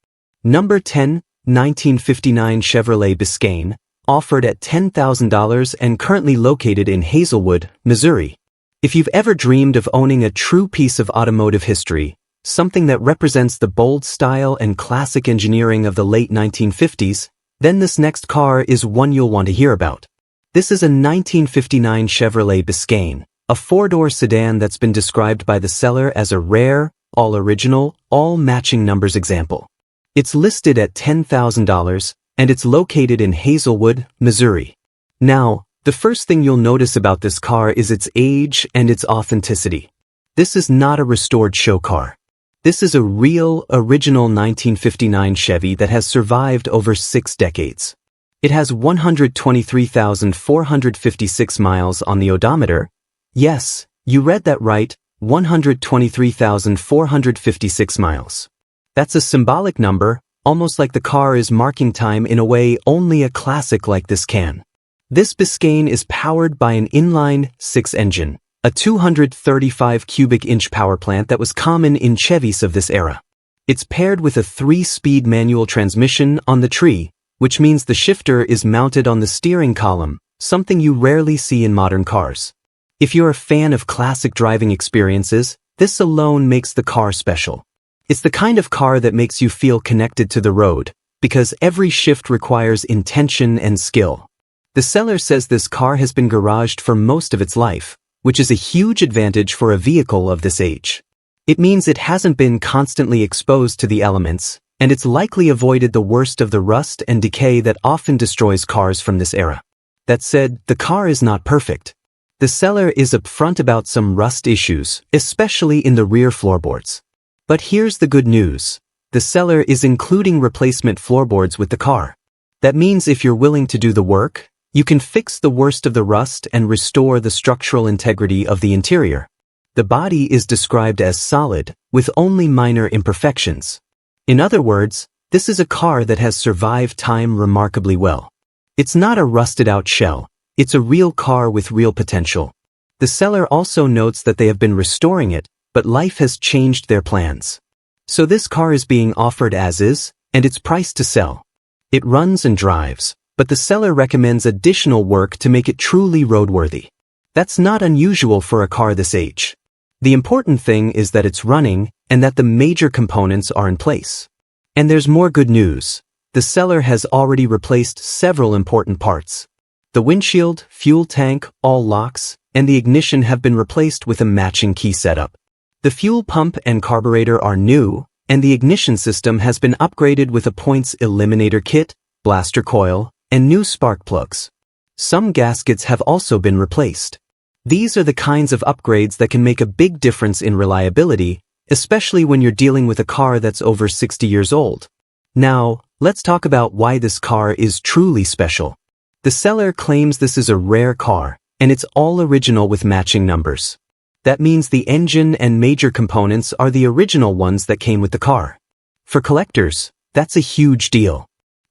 Number 10, 1959 Chevrolet Biscayne, offered at $10,000 and currently located in Hazelwood, Missouri. If you've ever dreamed of owning a true piece of automotive history, something that represents the bold style and classic engineering of the late 1950s, then this next car is one you'll want to hear about. This is a 1959 Chevrolet Biscayne, a 4-door sedan that's been described by the seller as a rare, all-original, all-matching numbers example. It's listed at $10,000, and it's located in Hazelwood, Missouri. Now, the first thing you'll notice about this car is its age and its authenticity. This is not a restored show car. This is a real, original 1959 Chevy that has survived over 6 decades. It has 123,456 miles on the odometer. Yes, you read that right, 123,456 miles. That's a symbolic number, almost like the car is marking time in a way only a classic like this can. This Biscayne is powered by an inline-six engine, a 235 cubic inch power plant that was common in Chevys of this era. It's paired with a 3-speed manual transmission on the tree, which means the shifter is mounted on the steering column, something you rarely see in modern cars. If you're a fan of classic driving experiences, this alone makes the car special. It's the kind of car that makes you feel connected to the road, because every shift requires intention and skill. The seller says this car has been garaged for most of its life, which is a huge advantage for a vehicle of this age. It means it hasn't been constantly exposed to the elements, and it's likely avoided the worst of the rust and decay that often destroys cars from this era. That said, the car is not perfect. The seller is upfront about some rust issues, especially in the rear floorboards. But here's the good news. The seller is including replacement floorboards with the car. That means if you're willing to do the work, you can fix the worst of the rust and restore the structural integrity of the interior. The body is described as solid, with only minor imperfections. In other words, this is a car that has survived time remarkably well. It's not a rusted-out shell. It's a real car with real potential. The seller also notes that they have been restoring it, but life has changed their plans. So this car is being offered as is, and it's priced to sell. It runs and drives, but the seller recommends additional work to make it truly roadworthy. That's not unusual for a car this age. The important thing is that it's running and that the major components are in place. And there's more good news. The seller has already replaced several important parts. The windshield, fuel tank, all locks, and the ignition have been replaced with a matching key setup. The fuel pump and carburetor are new, and the ignition system has been upgraded with a points eliminator kit, blaster coil, and new spark plugs. Some gaskets have also been replaced. These are the kinds of upgrades that can make a big difference in reliability, especially when you're dealing with a car that's over 60 years old. Now, let's talk about why this car is truly special. The seller claims this is a rare car, and it's all original with matching numbers. That means the engine and major components are the original ones that came with the car. For collectors, that's a huge deal.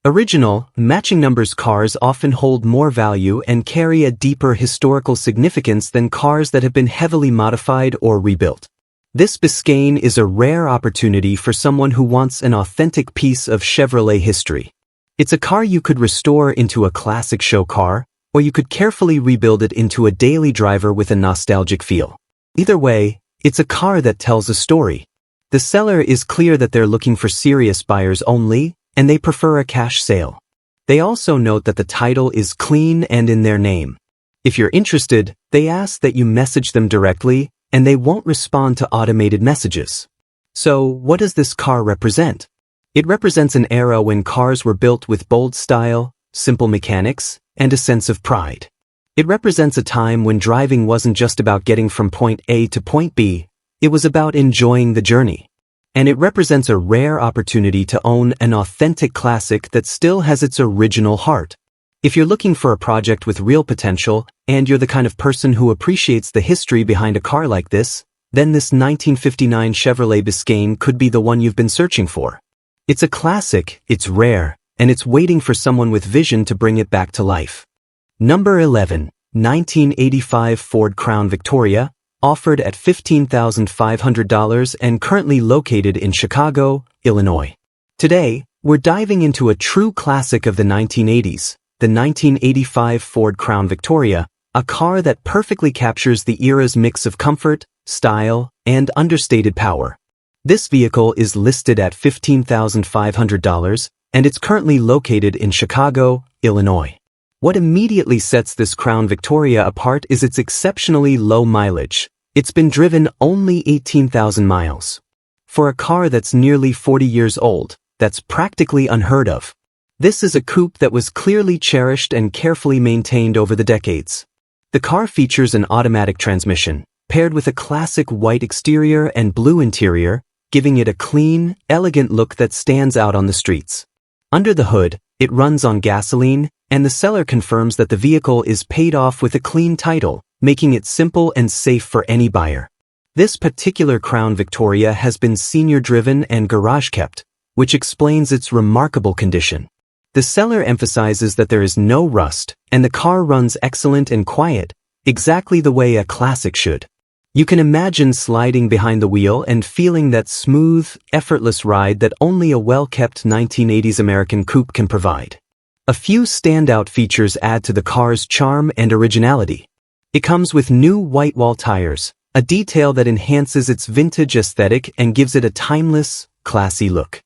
Original, matching numbers cars often hold more value and carry a deeper historical significance than cars that have been heavily modified or rebuilt. This Biscayne is a rare opportunity for someone who wants an authentic piece of Chevrolet history. It's a car you could restore into a classic show car, or you could carefully rebuild it into a daily driver with a nostalgic feel. Either way, it's a car that tells a story. The seller is clear that they're looking for serious buyers only, and they prefer a cash sale. They also note that the title is clean and in their name. If you're interested, they ask that you message them directly, and they won't respond to automated messages. So, what does this car represent? It represents an era when cars were built with bold style, simple mechanics, and a sense of pride. It represents a time when driving wasn't just about getting from point A to point B, it was about enjoying the journey. And it represents a rare opportunity to own an authentic classic that still has its original heart. If you're looking for a project with real potential, and you're the kind of person who appreciates the history behind a car like this, then this 1959 Chevrolet Biscayne could be the one you've been searching for. It's a classic, it's rare, and it's waiting for someone with vision to bring it back to life. Number 11, 1985 Ford Crown Victoria, offered at $15,500 and currently located in Chicago, Illinois. Today, we're diving into a true classic of the 1980s, the 1985 Ford Crown Victoria, a car that perfectly captures the era's mix of comfort, style, and understated power. This vehicle is listed at $15,500, and it's currently located in Chicago, Illinois. What immediately sets this Crown Victoria apart is its exceptionally low mileage. It's been driven only 18,000 miles. For a car that's nearly 40 years old, that's practically unheard of. This is a coupe that was clearly cherished and carefully maintained over the decades. The car features an automatic transmission, paired with a classic white exterior and blue interior, giving it a clean, elegant look that stands out on the streets. Under the hood, it runs on gasoline, and the seller confirms that the vehicle is paid off with a clean title, making it simple and safe for any buyer. This particular Crown Victoria has been senior-driven and garage-kept, which explains its remarkable condition. The seller emphasizes that there is no rust, and the car runs excellent and quiet, exactly the way a classic should. You can imagine sliding behind the wheel and feeling that smooth, effortless ride that only a well-kept 1980s American coupe can provide. A few standout features add to the car's charm and originality. It comes with new white wall tires, a detail that enhances its vintage aesthetic and gives it a timeless, classy look.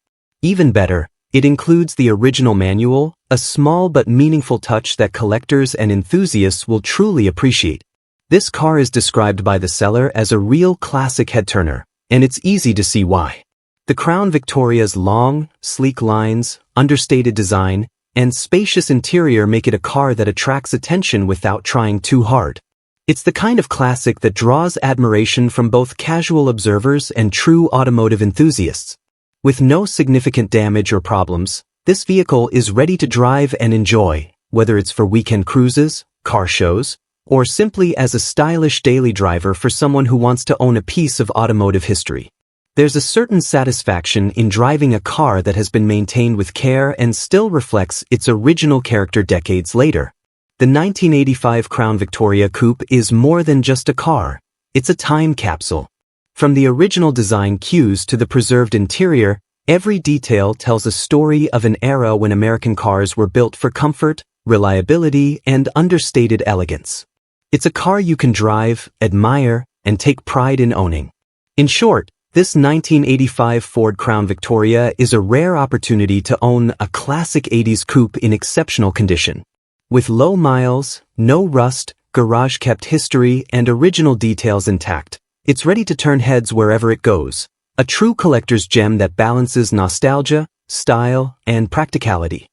Even better, it includes the original manual, a small but meaningful touch that collectors and enthusiasts will truly appreciate. This car is described by the seller as a real classic head-turner, and it's easy to see why. The Crown Victoria's long, sleek lines, understated design, and spacious interior make it a car that attracts attention without trying too hard. It's the kind of classic that draws admiration from both casual observers and true automotive enthusiasts. With no significant damage or problems, this vehicle is ready to drive and enjoy, whether it's for weekend cruises, car shows, or simply as a stylish daily driver for someone who wants to own a piece of automotive history. There's a certain satisfaction in driving a car that has been maintained with care and still reflects its original character decades later. The 1985 Crown Victoria Coupe is more than just a car, it's a time capsule. From the original design cues to the preserved interior, every detail tells a story of an era when American cars were built for comfort, reliability, and understated elegance. It's a car you can drive, admire, and take pride in owning. In short, this 1985 Ford Crown Victoria is a rare opportunity to own a classic 80s coupe in exceptional condition. With low miles, no rust, garage-kept history, and original details intact, it's ready to turn heads wherever it goes. A true collector's gem that balances nostalgia, style, and practicality.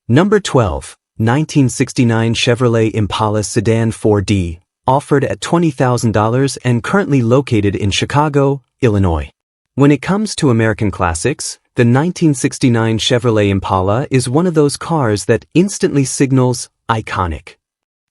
Number 12. 1969 Chevrolet Impala Sedan 4D, offered at $20,000 and currently located in Chicago, Illinois. When it comes to American classics, the 1969 Chevrolet Impala is one of those cars that instantly signals iconic.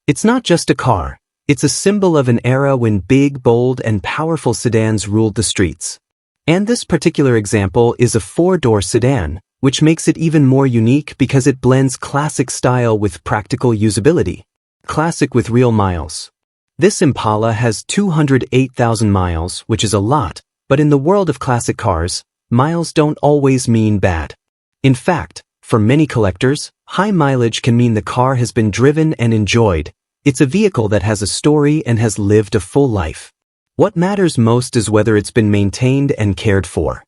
It's not just a car, it's a symbol of an era when big, bold, and powerful sedans ruled the streets. And this particular example is a four-door sedan, which makes it even more unique because it blends classic style with practical usability. Classic with real miles. This Impala has 208,000 miles, which is a lot, but in the world of classic cars, miles don't always mean bad. In fact, for many collectors, high mileage can mean the car has been driven and enjoyed. It's a vehicle that has a story and has lived a full life. What matters most is whether it's been maintained and cared for.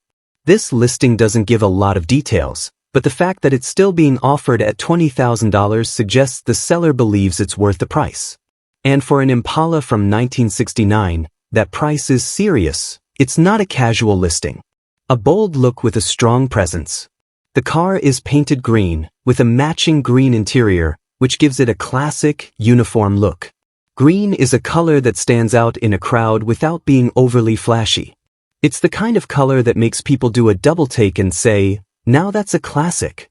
This listing doesn't give a lot of details, but the fact that it's still being offered at $20,000 suggests the seller believes it's worth the price. And for an Impala from 1969, that price is serious. It's not a casual listing. A bold look with a strong presence. The car is painted green, with a matching green interior, which gives it a classic, uniform look. Green is a color that stands out in a crowd without being overly flashy. It's the kind of color that makes people do a double take and say, now that's a classic.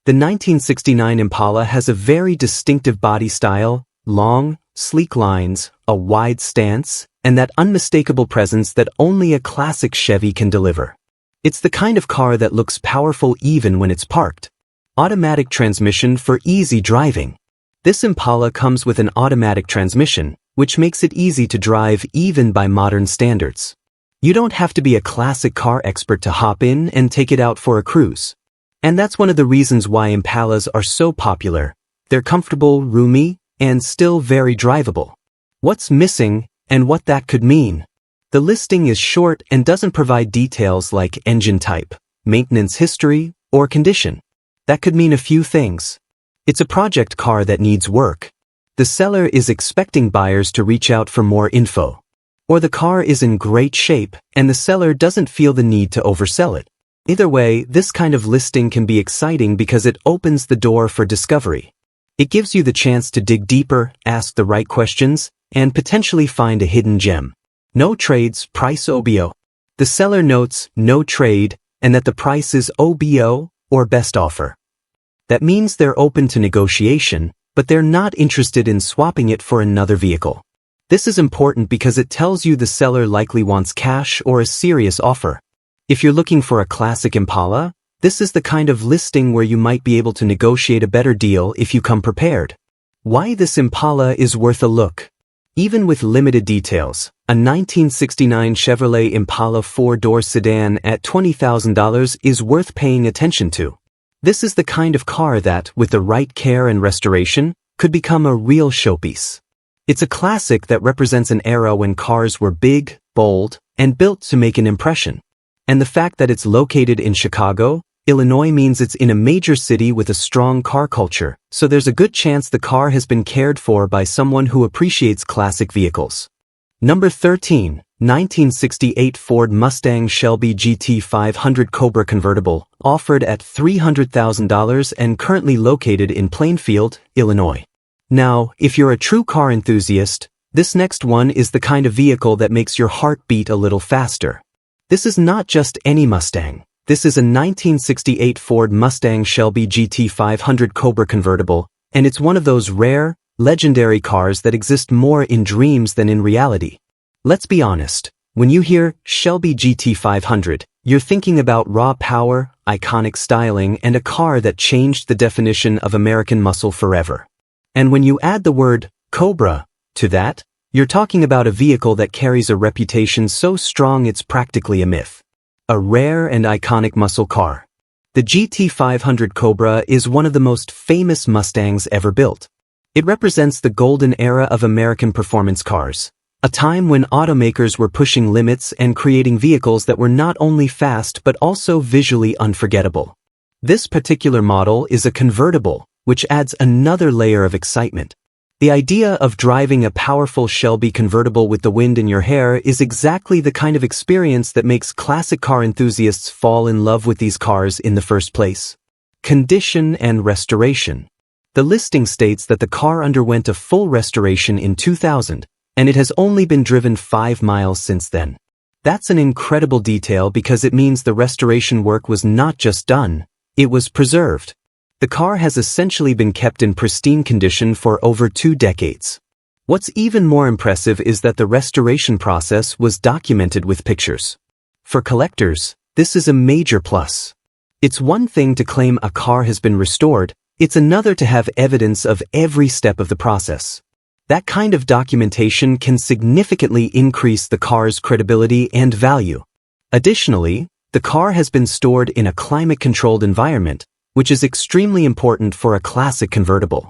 The 1969 Impala has a very distinctive body style, long, sleek lines, a wide stance, and that unmistakable presence that only a classic Chevy can deliver. It's the kind of car that looks powerful even when it's parked. Automatic transmission for easy driving. This Impala comes with an automatic transmission, which makes it easy to drive even by modern standards. You don't have to be a classic car expert to hop in and take it out for a cruise. And that's one of the reasons why Impalas are so popular. They're comfortable, roomy, and still very drivable. What's missing, and what that could mean? The listing is short and doesn't provide details like engine type, maintenance history, or condition. That could mean a few things. It's a project car that needs work. The seller is expecting buyers to reach out for more info. Or the car is in great shape, and the seller doesn't feel the need to oversell it. Either way, this kind of listing can be exciting because it opens the door for discovery. It gives you the chance to dig deeper, ask the right questions, and potentially find a hidden gem. No trades, price OBO. The seller notes no trade and that the price is OBO or best offer. That means they're open to negotiation, but they're not interested in swapping it for another vehicle. This is important because it tells you the seller likely wants cash or a serious offer. If you're looking for a classic Impala, This is the kind of listing where you might be able to negotiate a better deal if you come prepared. Why this Impala is worth a look. Even with limited details, a 1969 Chevrolet Impala 4-door sedan at $20,000 is worth paying attention to. This is the kind of car that, with the right care and restoration, could become a real showpiece. It's a classic that represents an era when cars were big, bold, and built to make an impression. And the fact that it's located in Chicago, Illinois means it's in a major city with a strong car culture, so there's a good chance the car has been cared for by someone who appreciates classic vehicles. Number 13, 1968 Ford Mustang Shelby GT 500 Cobra convertible, offered at $300,000 and currently located in Plainfield, Illinois. Now, if you're a true car enthusiast, this next one is the kind of vehicle that makes your heart beat a little faster. This is not just any Mustang. This is a 1968 Ford Mustang Shelby GT 500 Cobra convertible, and it's one of those rare, legendary cars that exist more in dreams than in reality. Let's be honest, when you hear Shelby GT 500, you're thinking about raw power, iconic styling, and a car that changed the definition of American muscle forever. And when you add the word Cobra to that, you're talking about a vehicle that carries a reputation so strong it's practically a myth. A rare and iconic muscle car. The GT 500 Cobra is one of the most famous Mustangs ever built. It represents the golden era of American performance cars, a time when automakers were pushing limits and creating vehicles that were not only fast but also visually unforgettable. This particular model is a convertible, which adds another layer of excitement. The idea of driving a powerful Shelby convertible with the wind in your hair is exactly the kind of experience that makes classic car enthusiasts fall in love with these cars in the first place. Condition and restoration. The listing states that the car underwent a full restoration in 2000, and it has only been driven 5 miles since then. That's an incredible detail because it means the restoration work was not just done, it was preserved. The car has essentially been kept in pristine condition for over 2 decades. What's even more impressive is that the restoration process was documented with pictures. For collectors, this is a major plus. It's one thing to claim a car has been restored, it's another to have evidence of every step of the process. That kind of documentation can significantly increase the car's credibility and value. Additionally, the car has been stored in a climate-controlled environment, which is extremely important for a classic convertible.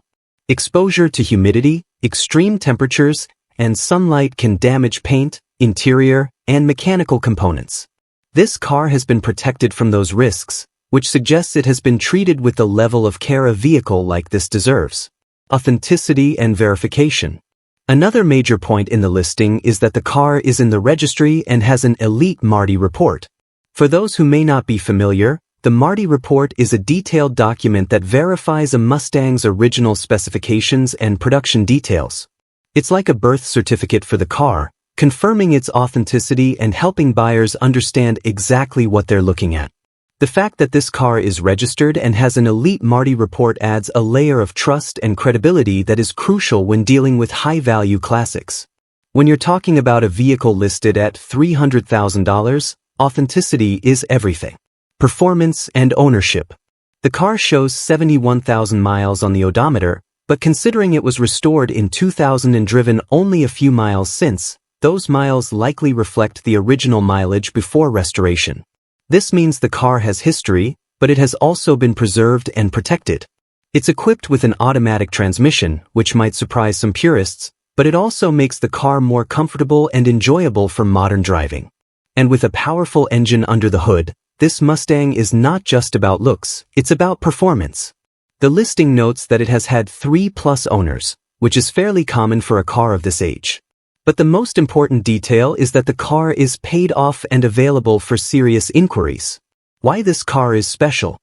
Exposure to humidity, extreme temperatures, and sunlight can damage paint, interior, and mechanical components. This car has been protected from those risks, which suggests it has been treated with the level of care a vehicle like this deserves. Authenticity and verification. Another major point in the listing is that the car is in the registry and has an elite MARTI report. For those who may not be familiar, the MARTI report is a detailed document that verifies a Mustang's original specifications and production details. It's like a birth certificate for the car, confirming its authenticity and helping buyers understand exactly what they're looking at. The fact that this car is registered and has an elite MARTI report adds a layer of trust and credibility that is crucial when dealing with high-value classics. When you're talking about a vehicle listed at $300,000, authenticity is everything. Performance and ownership. The car shows 71,000 miles on the odometer, but considering it was restored in 2000 and driven only a few miles since, those miles likely reflect the original mileage before restoration. This means the car has history, but it has also been preserved and protected. It's equipped with an automatic transmission, which might surprise some purists, but it also makes the car more comfortable and enjoyable for modern driving. And with a powerful engine under the hood, this Mustang is not just about looks, it's about performance. The listing notes that it has had 3+ owners, which is fairly common for a car of this age. But the most important detail is that the car is paid off and available for serious inquiries. Why this car is special?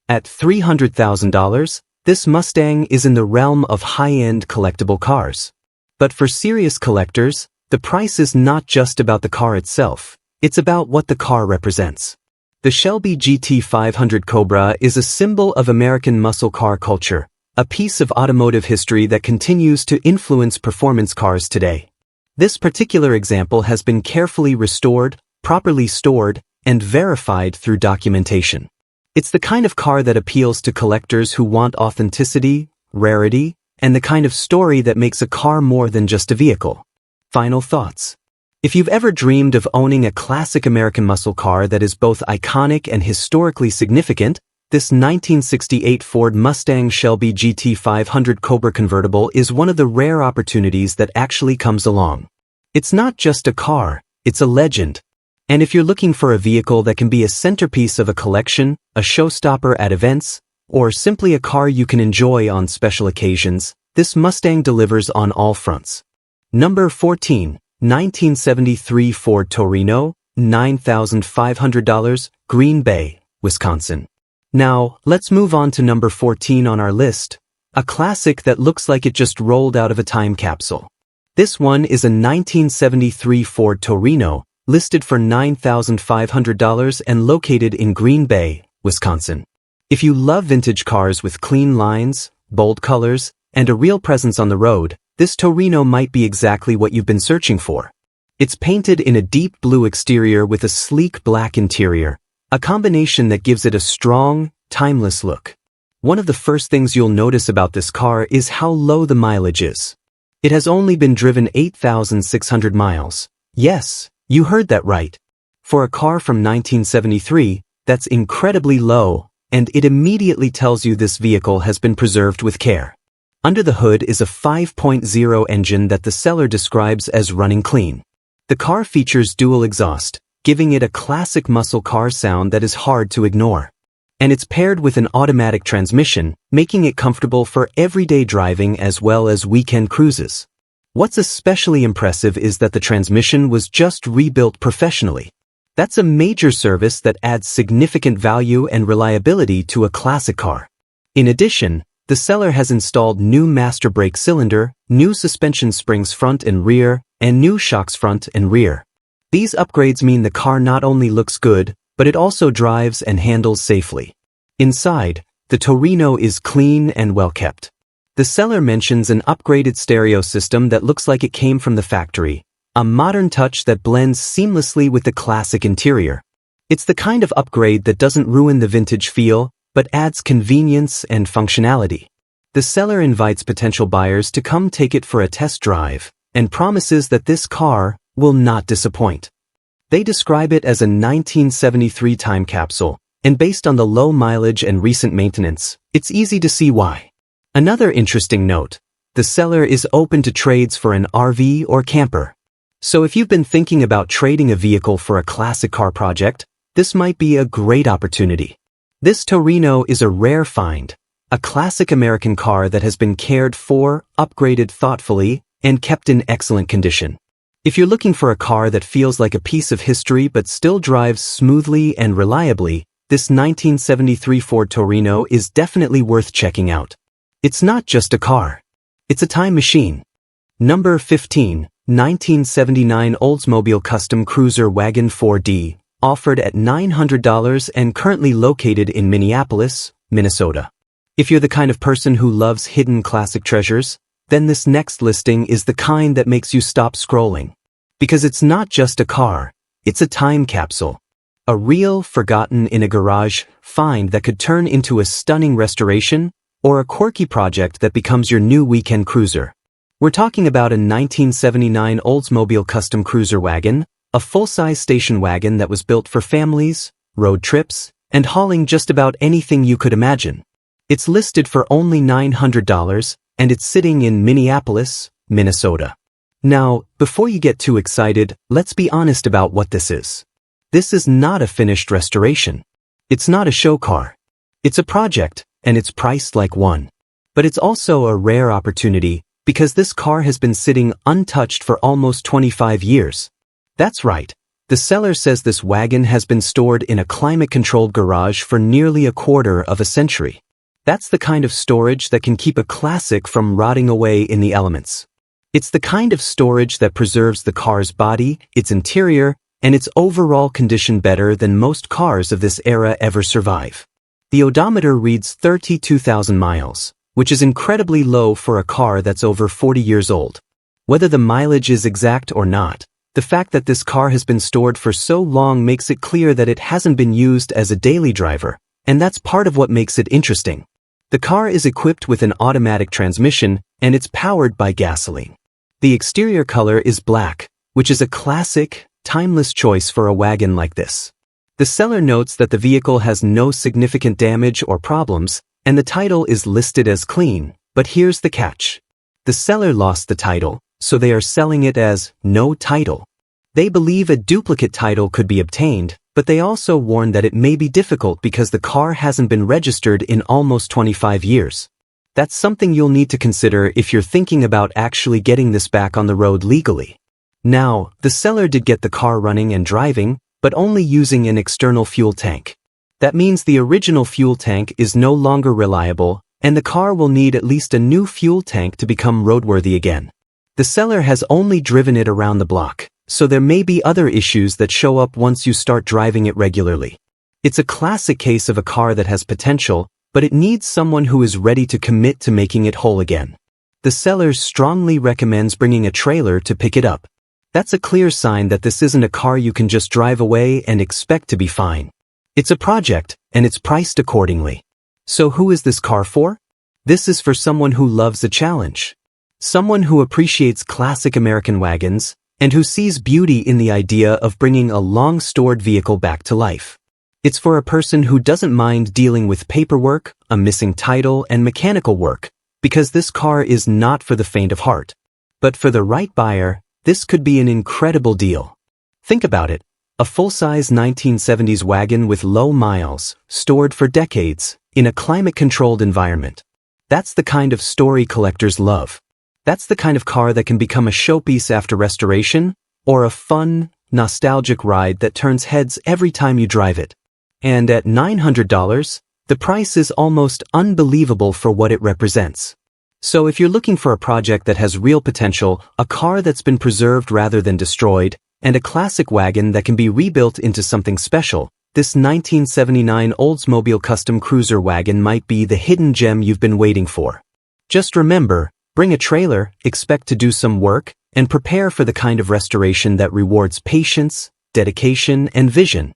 At $300,000, this Mustang is in the realm of high-end collectible cars. But for serious collectors, the price is not just about the car itself, it's about what the car represents. The Shelby GT 500 Cobra is a symbol of American muscle car culture, a piece of automotive history that continues to influence performance cars today. This particular example has been carefully restored, properly stored, and verified through documentation. It's the kind of car that appeals to collectors who want authenticity, rarity, and the kind of story that makes a car more than just a vehicle. Final thoughts. If you've ever dreamed of owning a classic American muscle car that is both iconic and historically significant, this 1968 Ford Mustang Shelby GT500 Cobra convertible is one of the rare opportunities that actually comes along. It's not just a car, it's a legend. And if you're looking for a vehicle that can be a centerpiece of a collection, a showstopper at events, or simply a car you can enjoy on special occasions, this Mustang delivers on all fronts. Number 14, 1973 Ford Torino, $9,500, Green Bay, Wisconsin. Now, let's move on to number 14 on our list, a classic that looks like it just rolled out of a time capsule. This one is a 1973 Ford Torino, listed for $9,500 and located in Green Bay, Wisconsin. If you love vintage cars with clean lines, bold colors, and a real presence on the road, this Torino might be exactly what you've been searching for. It's painted in a deep blue exterior with a sleek black interior, a combination that gives it a strong, timeless look. One of the first things you'll notice about this car is how low the mileage is. It has only been driven 8,600 miles. Yes, you heard that right. For a car from 1973, that's incredibly low, and it immediately tells you this vehicle has been preserved with care. Under the hood is a 5.0 engine that the seller describes as running clean. The car features dual exhaust, giving it a classic muscle car sound that is hard to ignore. And it's paired with an automatic transmission, making it comfortable for everyday driving as well as weekend cruises. What's especially impressive is that the transmission was just rebuilt professionally. That's a major service that adds significant value and reliability to a classic car. In addition, the seller has installed new master brake cylinder, new suspension springs front and rear, and new shocks front and rear. These upgrades mean the car not only looks good, but it also drives and handles safely. Inside, the Torino is clean and well kept. The seller mentions an upgraded stereo system that looks like it came from the factory, a modern touch that blends seamlessly with the classic interior. It's the kind of upgrade that doesn't ruin the vintage feel, but adds convenience and functionality. The seller invites potential buyers to come take it for a test drive, and promises that this car will not disappoint. They describe it as a 1973 time capsule, and based on the low mileage and recent maintenance, it's easy to see why. Another interesting note, the seller is open to trades for an RV or camper. So if you've been thinking about trading a vehicle for a classic car project, this might be a great opportunity. This Torino is a rare find, a classic American car that has been cared for, upgraded thoughtfully, and kept in excellent condition. If you're looking for a car that feels like a piece of history but still drives smoothly and reliably, this 1973 Ford Torino is definitely worth checking out. It's not just a car. It's a time machine. Number 15, 1979 Oldsmobile Custom Cruiser Wagon 4D, offered at $900 and currently located in Minneapolis, Minnesota. If you're the kind of person who loves hidden classic treasures, then this next listing is the kind that makes you stop scrolling. Because it's not just a car, it's a time capsule. A real, forgotten in a garage find that could turn into a stunning restoration or a quirky project that becomes your new weekend cruiser. We're talking about a 1979 Oldsmobile Custom Cruiser wagon, a full-size station wagon that was built for families, road trips, and hauling just about anything you could imagine. It's listed for only $900, and it's sitting in Minneapolis, Minnesota. Now, before you get too excited, let's be honest about what this is. This is not a finished restoration. It's not a show car. It's a project, and it's priced like one. But it's also a rare opportunity, because this car has been sitting untouched for almost 25 years. That's right. The seller says this wagon has been stored in a climate-controlled garage for nearly a quarter of a century. That's the kind of storage that can keep a classic from rotting away in the elements. It's the kind of storage that preserves the car's body, its interior, and its overall condition better than most cars of this era ever survive. The odometer reads 32,000 miles, which is incredibly low for a car that's over 40 years old. Whether the mileage is exact or not, the fact that this car has been stored for so long makes it clear that it hasn't been used as a daily driver, And that's part of what makes it interesting. The car is equipped with an automatic transmission, and it's powered by gasoline. The exterior color is black, which is a classic, timeless choice for a wagon like this. The seller notes that the vehicle has no significant damage or problems, and the title is listed as clean, but here's the catch. The seller lost the title, so they are selling it as no title. They believe a duplicate title could be obtained, but they also warn that it may be difficult because the car hasn't been registered in almost 25 years. That's something you'll need to consider if you're thinking about actually getting this back on the road legally. Now, the seller did get the car running and driving, but only using an external fuel tank. That means the original fuel tank is no longer reliable, and the car will need at least a new fuel tank to become roadworthy again. The seller has only driven it around the block, so there may be other issues that show up once you start driving it regularly. It's a classic case of a car that has potential, but it needs someone who is ready to commit to making it whole again. The seller strongly recommends bringing a trailer to pick it up. That's a clear sign that this isn't a car you can just drive away and expect to be fine. It's a project, and it's priced accordingly. So who is this car for? This is for someone who loves a challenge. Someone who appreciates classic American wagons, and who sees beauty in the idea of bringing a long-stored vehicle back to life. It's for a person who doesn't mind dealing with paperwork, a missing title, and mechanical work, because this car is not for the faint of heart. But for the right buyer, this could be an incredible deal. Think about it. A full-size 1970s wagon with low miles, stored for decades, in a climate-controlled environment. That's the kind of story collectors love. That's the kind of car that can become a showpiece after restoration, or a fun, nostalgic ride that turns heads every time you drive it. And at $900, the price is almost unbelievable for what it represents. So if you're looking for a project that has real potential, a car that's been preserved rather than destroyed, and a classic wagon that can be rebuilt into something special, this 1979 Oldsmobile Custom Cruiser wagon might be the hidden gem you've been waiting for. Just remember, bring a trailer, expect to do some work, and prepare for the kind of restoration that rewards patience, dedication, and vision.